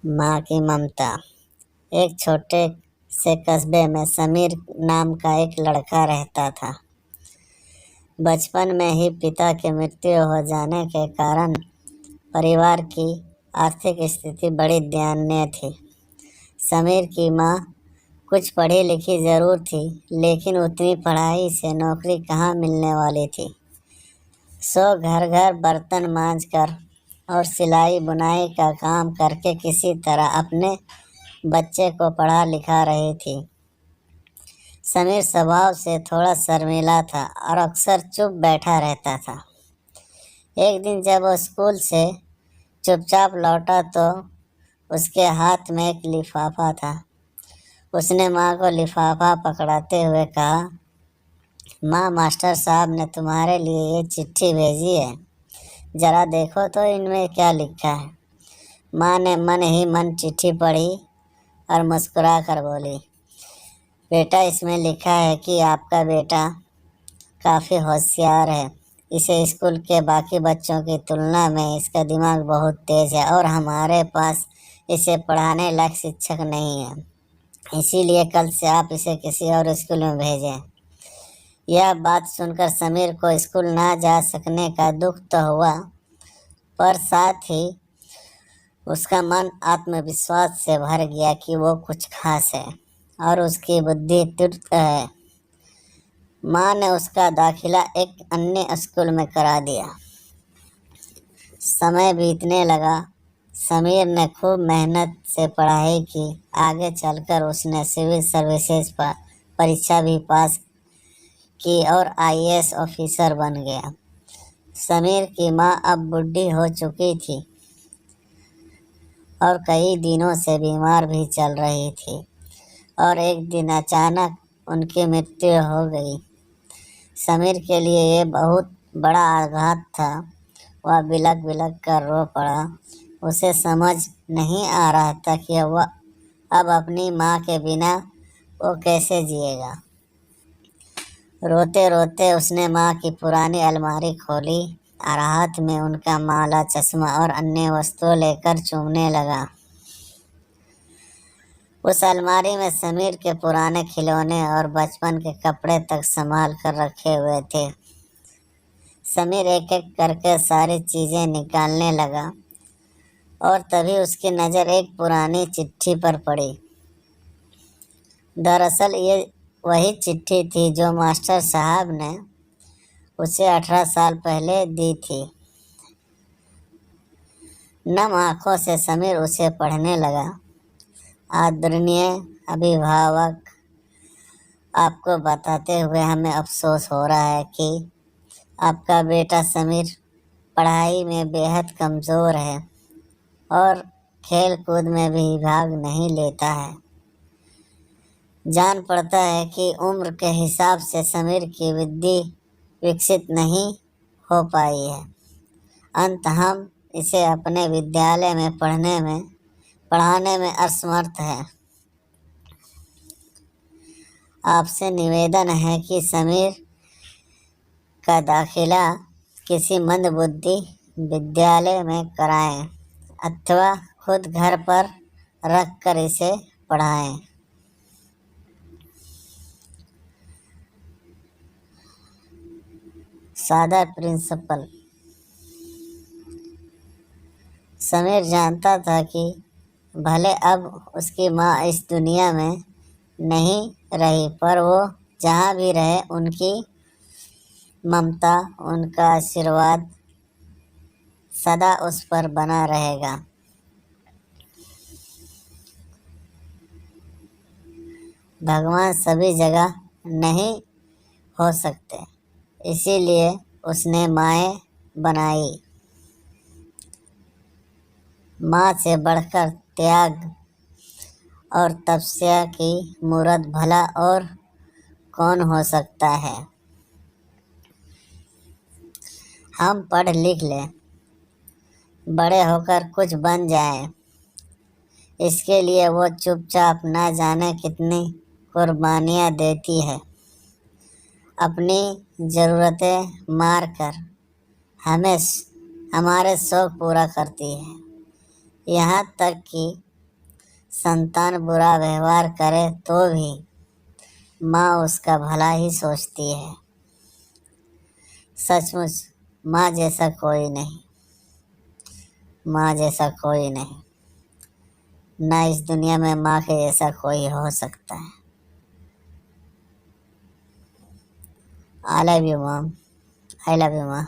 माँ की ममता। एक छोटे से कस्बे में समीर नाम का एक लड़का रहता था। बचपन में ही पिता की मृत्यु हो जाने के कारण परिवार की आर्थिक स्थिति बड़ी दयनीय थी। समीर की माँ कुछ पढ़ी लिखी जरूर थी, लेकिन उतनी पढ़ाई से नौकरी कहाँ मिलने वाली थी। सो घर घर बर्तन मांज कर और सिलाई बुनाई का काम करके किसी तरह अपने बच्चे को पढ़ा लिखा रही थी। समीर स्वभाव से थोड़ा शर्मीला था और अक्सर चुप बैठा रहता था। एक दिन जब वो स्कूल से चुपचाप लौटा तो उसके हाथ में एक लिफाफा था। उसने माँ को लिफाफा पकड़ाते हुए कहा, माँ, मास्टर साहब ने तुम्हारे लिए ये चिट्ठी भेजी है, जरा देखो तो इनमें क्या लिखा है। माँ ने मन ही मन चिट्ठी पढ़ी और मुस्कुरा कर बोली, बेटा, इसमें लिखा है कि आपका बेटा काफ़ी होशियार है। इसे स्कूल के बाकी बच्चों की तुलना में इसका दिमाग बहुत तेज है और हमारे पास इसे पढ़ाने लायक शिक्षक नहीं है। इसीलिए कल से आप इसे किसी और स्कूल में भेजें। यह बात सुनकर समीर को स्कूल ना जा सकने का दुख तो हुआ, पर साथ ही उसका मन आत्मविश्वास से भर गया कि वो कुछ खास है और उसकी बुद्धि तुर्त है। माँ ने उसका दाखिला एक अन्य स्कूल में करा दिया। समय बीतने लगा। समीर ने खूब मेहनत से पढ़ाई की। आगे चलकर उसने सिविल सर्विसेज परीक्षा भी पास की और आईएएस ऑफिसर बन गया। समीर की माँ अब बूढ़ी हो चुकी थी और कई दिनों से बीमार भी चल रही थी और एक दिन अचानक उनकी मृत्यु हो गई। समीर के लिए ये बहुत बड़ा आघात था। वह बिलख बिलख कर रो पड़ा। उसे समझ नहीं आ रहा था कि वह अब अपनी माँ के बिना वो कैसे जिएगा। रोते रोते उसने माँ की पुरानी अलमारी खोली और हाथ में उनका माला, चश्मा और अन्य वस्तुएं लेकर चूमने लगा। उस अलमारी में समीर के पुराने खिलौने और बचपन के कपड़े तक संभाल कर रखे हुए थे। समीर एक एक करके सारी चीज़ें निकालने लगा और तभी उसकी नज़र एक पुरानी चिट्ठी पर पड़ी। दरअसल ये वही चिट्ठी थी जो मास्टर साहब ने उसे 18 साल पहले दी थी। नम आँखों से समीर उसे पढ़ने लगा। आदरणीय अभिभावक, आपको बताते हुए हमें अफसोस हो रहा है कि आपका बेटा समीर पढ़ाई में बेहद कमज़ोर है और खेल कूद में भी भाग नहीं लेता है। जान पड़ता है कि उम्र के हिसाब से समीर की बुद्धि विकसित नहीं हो पाई है। अंत हम इसे अपने विद्यालय में पढ़ाने में असमर्थ हैं। आपसे निवेदन है कि समीर का दाखिला किसी मंदबुद्धि विद्यालय में कराएं अथवा खुद घर पर रख कर इसे पढ़ाएं। सादर प्रिंसिपल। समीर जानता था कि भले अब उसकी माँ इस दुनिया में नहीं रही, पर वो जहाँ भी रहे उनकी ममता, उनका आशीर्वाद सदा उस पर बना रहेगा। भगवान सभी जगह नहीं हो सकते, इसीलिए उसने माएँ बनाई। माँ से बढ़कर त्याग और तपस्या की मूरत भला और कौन हो सकता है। हम पढ़ लिख लें, बड़े होकर कुछ बन जाएं, इसके लिए वो चुपचाप न जाने कितनी कुर्बानियाँ देती है। अपनी ज़रूरतें मार कर हमें हमारे शौक़ पूरा करती है। यहाँ तक कि संतान बुरा व्यवहार करे तो भी माँ उसका भला ही सोचती है। सचमुच माँ जैसा कोई नहीं, माँ जैसा कोई नहीं। ना इस दुनिया में माँ के जैसा कोई हो सकता है। I love you mom, I love you माँ।